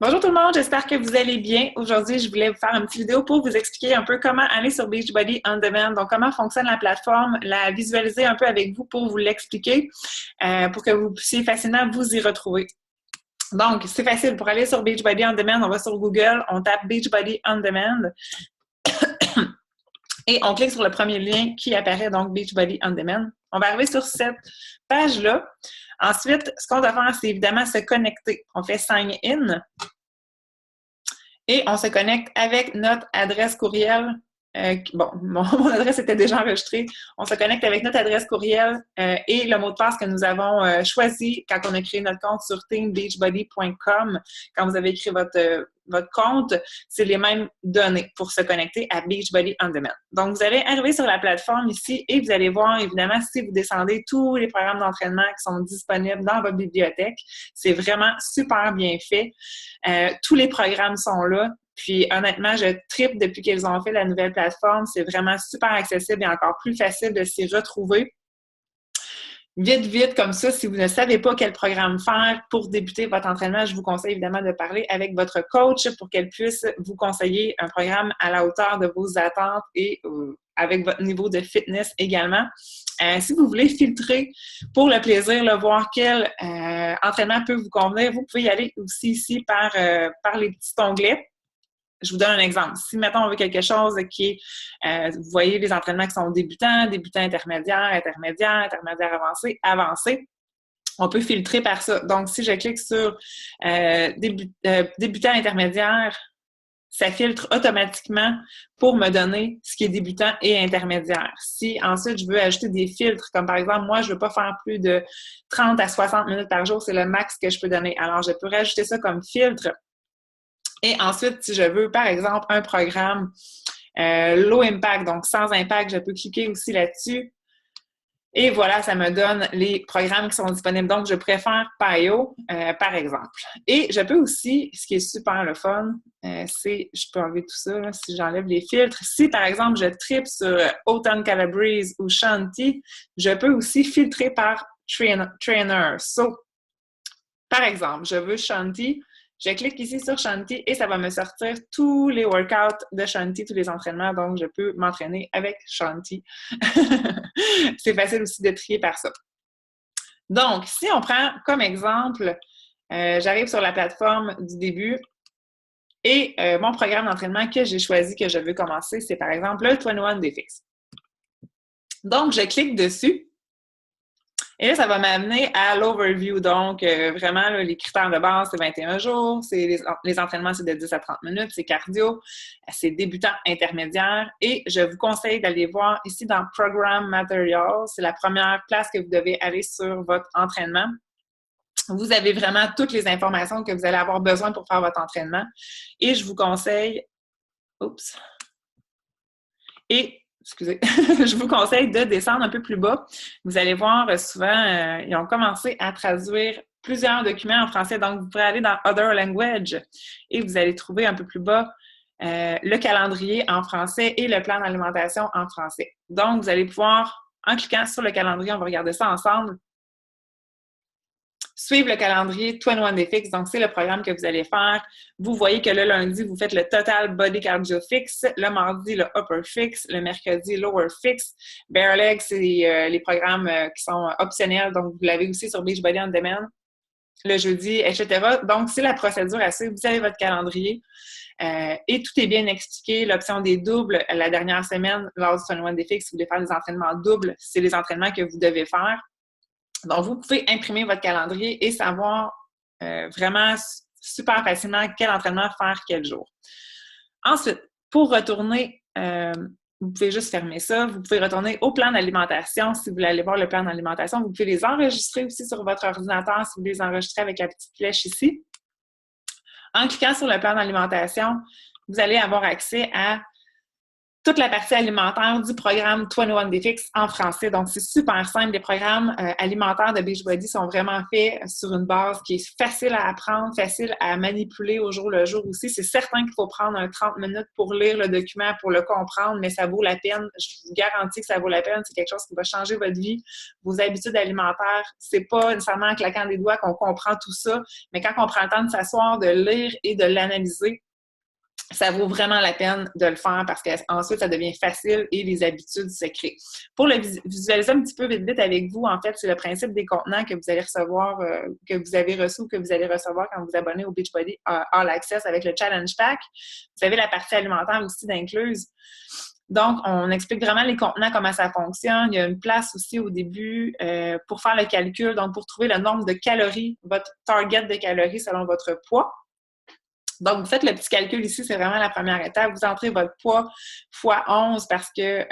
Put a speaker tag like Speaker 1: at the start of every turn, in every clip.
Speaker 1: Bonjour tout le monde, j'espère que vous allez bien. Aujourd'hui, je voulais vous faire une petite vidéo pour vous expliquer un peu comment aller sur Beachbody On Demand, donc comment fonctionne la plateforme, la visualiser un peu avec vous pour vous l'expliquer, pour que vous puissiez facilement vous y retrouver. Donc, c'est facile. Pour aller sur Beachbody On Demand, on va sur Google, on tape Beachbody On Demand et on clique sur le premier lien qui apparaît, donc Beachbody On Demand. On va arriver sur cette page-là. Ensuite, ce qu'on doit faire, c'est évidemment se connecter. On fait Sign In. Et on se connecte avec notre adresse courriel. Mon adresse était déjà enregistrée. On se connecte avec notre adresse courriel et le mot de passe que nous avons choisi quand on a créé notre compte sur teambeachbody.com. Quand vous avez créé votre compte, c'est les mêmes données pour se connecter à Beachbody On Demand. Donc, vous allez arriver sur la plateforme ici et vous allez voir, évidemment, si vous descendez tous les programmes d'entraînement qui sont disponibles dans votre bibliothèque. C'est vraiment super bien fait. Tous les programmes sont là. Puis honnêtement, je tripe depuis qu'ils ont fait la nouvelle plateforme. C'est vraiment super accessible et encore plus facile de s'y retrouver. Vite, comme ça, si vous ne savez pas quel programme faire pour débuter votre entraînement, je vous conseille évidemment de parler avec votre coach pour qu'elle puisse vous conseiller un programme à la hauteur de vos attentes et avec votre niveau de fitness également. Si vous voulez filtrer pour le plaisir, là, voir quel entraînement peut vous convenir, vous pouvez y aller aussi ici par les petits onglets. Je vous donne un exemple. Si, mettons, on veut quelque chose qui est, vous voyez les entraînements qui sont débutants, intermédiaire, avancé, on peut filtrer par ça. Donc, si je clique sur débutant, intermédiaire, ça filtre automatiquement pour me donner ce qui est débutant et intermédiaire. Si ensuite, je veux ajouter des filtres, comme par exemple, moi, je ne veux pas faire plus de 30 à 60 minutes par jour, c'est le max que je peux donner. Alors, je peux rajouter ça comme filtre. Et ensuite, si je veux, par exemple, un programme low impact, donc sans impact, je peux cliquer aussi là-dessus. Et voilà, ça me donne les programmes qui sont disponibles. Donc, je préfère PIO, par exemple. Et je peux aussi, ce qui est super le fun, c'est, je peux enlever tout ça, là, si j'enlève les filtres. Si, par exemple, je tripe sur Autumn Calabrese ou Shanti, je peux aussi filtrer par trainer. So, par exemple, je veux Shanti. Je clique ici sur Shanti et ça va me sortir tous les workouts de Shanti, tous les entraînements. Donc, je peux m'entraîner avec Shanti. C'est facile aussi de trier par ça. Donc, si on prend comme exemple, j'arrive sur la plateforme du début et mon programme d'entraînement que j'ai choisi, que je veux commencer, c'est par exemple le 21 Day Fix. Donc, je clique dessus. Et là, ça va m'amener à l'overview. Donc, vraiment, là, les critères de base, c'est 21 jours. Les entraînements, c'est de 10 à 30 minutes. C'est cardio. C'est débutant intermédiaire. Et je vous conseille d'aller voir ici dans Program Materials. C'est la première place que vous devez aller sur votre entraînement. Vous avez vraiment toutes les informations que vous allez avoir besoin pour faire votre entraînement. Et je vous conseille... Oups! Excusez, je vous conseille de descendre un peu plus bas. Vous allez voir, souvent, ils ont commencé à traduire plusieurs documents en français. Donc, vous pourrez aller dans Other Language et vous allez trouver un peu plus bas le calendrier en français et le plan d'alimentation en français. Donc, vous allez pouvoir, en cliquant sur le calendrier, on va regarder ça ensemble, suivre le calendrier 21 Day Fix. Donc, c'est le programme que vous allez faire. Vous voyez que le lundi, vous faites le Total Body Cardio Fix. Le mardi, le Upper Fix. Le mercredi, Lower Fix. Bare Leg, c'est les programmes qui sont optionnels. Donc, vous l'avez aussi sur Beachbody On Demand. Le jeudi, etc. Donc, c'est la procédure à suivre. Vous avez votre calendrier. Et tout est bien expliqué. L'option des doubles, la dernière semaine, lors du 21 Day Fix, si vous voulez faire des entraînements doubles, c'est les entraînements que vous devez faire. Donc, vous pouvez imprimer votre calendrier et savoir vraiment super facilement quel entraînement faire quel jour. Ensuite, pour retourner, vous pouvez juste fermer ça. Vous pouvez retourner au plan d'alimentation. Si vous voulez aller voir le plan d'alimentation, vous pouvez les enregistrer aussi sur votre ordinateur si vous les enregistrez avec la petite flèche ici. En cliquant sur le plan d'alimentation, vous allez avoir accès à toute la partie alimentaire du programme 21 Day Fix en français. Donc, c'est super simple. Les programmes alimentaires de Beachbody sont vraiment faits sur une base qui est facile à apprendre, facile à manipuler au jour le jour aussi. C'est certain qu'il faut prendre 30 minutes pour lire le document, pour le comprendre, mais ça vaut la peine. Je vous garantis que ça vaut la peine. C'est quelque chose qui va changer votre vie, vos habitudes alimentaires. C'est pas nécessairement en claquant des doigts qu'on comprend tout ça, mais quand on prend le temps de s'asseoir, de lire et de l'analyser, ça vaut vraiment la peine de le faire parce qu'ensuite, ça devient facile et les habitudes se créent. Pour le visualiser un petit peu vite avec vous, en fait, c'est le principe des contenants que vous allez recevoir, que vous avez reçus ou que vous allez recevoir quand vous vous abonnez au Beachbody All Access avec le Challenge Pack. Vous avez la partie alimentaire aussi d'incluse. Donc, on explique vraiment les contenants, comment ça fonctionne. Il y a une place aussi au début pour faire le calcul, donc pour trouver le nombre de calories, votre target de calories selon votre poids. Donc, vous faites le petit calcul ici, c'est vraiment la première étape. Vous entrez votre poids fois 11 parce que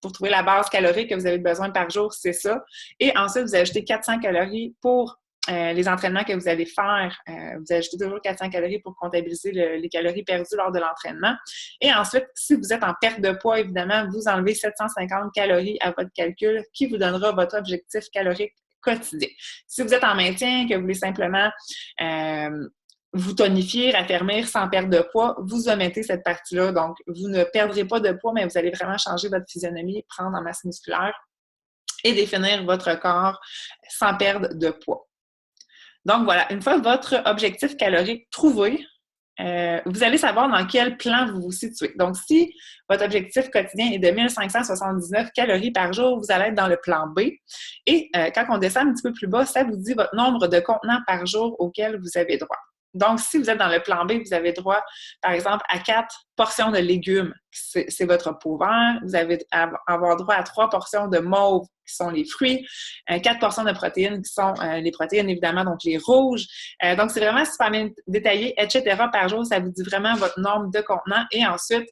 Speaker 1: pour trouver la base calorique que vous avez besoin par jour, c'est ça. Et ensuite, vous ajoutez 400 calories pour les entraînements que vous allez faire. Vous ajoutez toujours 400 calories pour comptabiliser les calories perdues lors de l'entraînement. Et ensuite, si vous êtes en perte de poids, évidemment, vous enlevez 750 calories à votre calcul qui vous donnera votre objectif calorique quotidien. Si vous êtes en maintien, que vous voulez simplement vous tonifier, raffermir sans perdre de poids, vous omettez cette partie-là. Donc, vous ne perdrez pas de poids, mais vous allez vraiment changer votre physionomie, prendre en masse musculaire et définir votre corps sans perdre de poids. Donc, voilà. Une fois votre objectif calorique trouvé, vous allez savoir dans quel plan vous vous situez. Donc, si votre objectif quotidien est de 1579 calories par jour, vous allez être dans le plan B. Et quand on descend un petit peu plus bas, ça vous dit votre nombre de contenants par jour auquel vous avez droit. Donc, si vous êtes dans le plan B, vous avez droit, par exemple, à 4 portions de légumes, c'est votre pot vert. Vous allez avoir droit à 3 portions de mauve, qui sont les fruits, 4 portions de protéines, qui sont les protéines, évidemment, donc les rouges. Donc, c'est vraiment super bien détaillé, etc. par jour. Ça vous dit vraiment votre nombre de contenants. Et ensuite,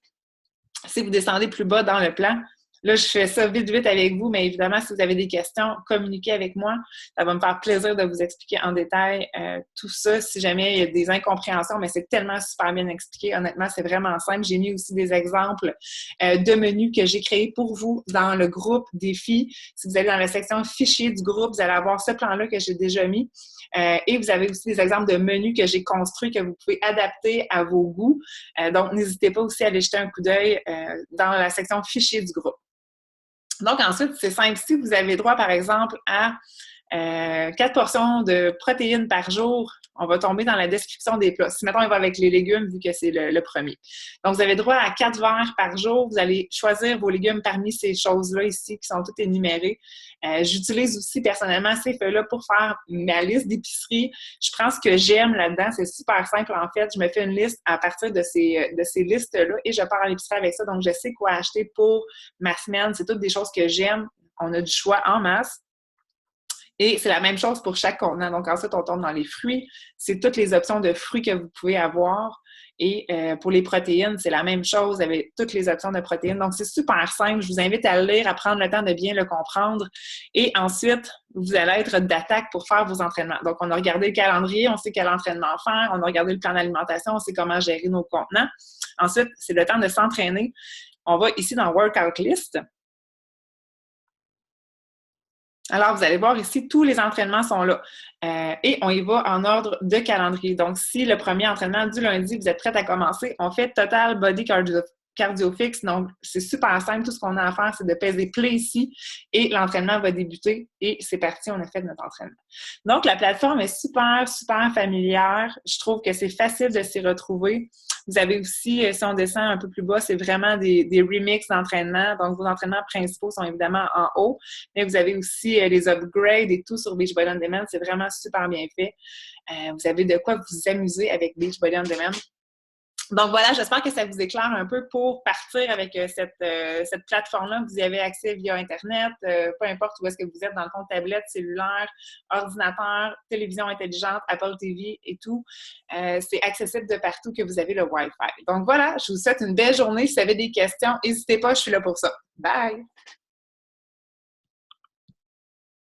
Speaker 1: si vous descendez plus bas dans le plan, là, je fais ça vite avec vous, mais évidemment, si vous avez des questions, communiquez avec moi. Ça va me faire plaisir de vous expliquer en détail tout ça. Si jamais il y a des incompréhensions, mais c'est tellement super bien expliqué. Honnêtement, c'est vraiment simple. J'ai mis aussi des exemples de menus que j'ai créés pour vous dans le groupe défi. Si vous allez dans la section fichiers du groupe, vous allez avoir ce plan-là que j'ai déjà mis. Et vous avez aussi des exemples de menus que j'ai construits que vous pouvez adapter à vos goûts. Donc, n'hésitez pas aussi à aller jeter un coup d'œil dans la section fichiers du groupe. Donc, ensuite, c'est simple. Si vous avez droit, par exemple, à 4 portions de protéines par jour, on va tomber dans la description des plats. Si, mettons, on va avec les légumes, vu que c'est le premier. Donc, vous avez droit à 4 verres par jour. Vous allez choisir vos légumes parmi ces choses-là ici, qui sont toutes énumérées. J'utilise aussi, personnellement, ces feuilles-là pour faire ma liste d'épicerie. Je prends ce que j'aime là-dedans. C'est super simple, en fait. Je me fais une liste à partir de ces listes-là et je pars à l'épicerie avec ça. Donc, je sais quoi acheter pour ma semaine. C'est toutes des choses que j'aime. On a du choix en masse. Et c'est la même chose pour chaque contenant. Donc, ensuite, on tombe dans les fruits. C'est toutes les options de fruits que vous pouvez avoir. Et pour les protéines, c'est la même chose. Vous avez toutes les options de protéines. Donc, c'est super simple. Je vous invite à le lire, à prendre le temps de bien le comprendre. Et ensuite, vous allez être d'attaque pour faire vos entraînements. Donc, on a regardé le calendrier, on sait quel entraînement faire. On a regardé le plan d'alimentation, on sait comment gérer nos contenants. Ensuite, c'est le temps de s'entraîner. On va ici dans Workout List. Alors, vous allez voir ici, tous les entraînements sont là. Et on y va en ordre de calendrier. Donc, si le premier entraînement du lundi, vous êtes prête à commencer, on fait Total Body Cardio Fix. Donc, c'est super simple. Tout ce qu'on a à faire, c'est de peser play ici et l'entraînement va débuter. Et c'est parti, on a fait notre entraînement. Donc, la plateforme est super, super familière. Je trouve que c'est facile de s'y retrouver. Vous avez aussi, si on descend un peu plus bas, c'est vraiment des remixes d'entraînement. Donc, vos entraînements principaux sont évidemment en haut, mais vous avez aussi les upgrades et tout sur Beachbody On Demand. C'est vraiment super bien fait. Vous avez de quoi vous amuser avec Beachbody On Demand. Donc voilà, j'espère que ça vous éclaire un peu pour partir avec cette plateforme-là. Vous y avez accès via Internet, peu importe où est-ce que vous êtes, dans le fond, tablette, cellulaire, ordinateur, télévision intelligente, Apple TV et tout. C'est accessible de partout que vous avez le Wi-Fi. Donc voilà, je vous souhaite une belle journée. Si vous avez des questions, n'hésitez pas, je suis là pour ça. Bye!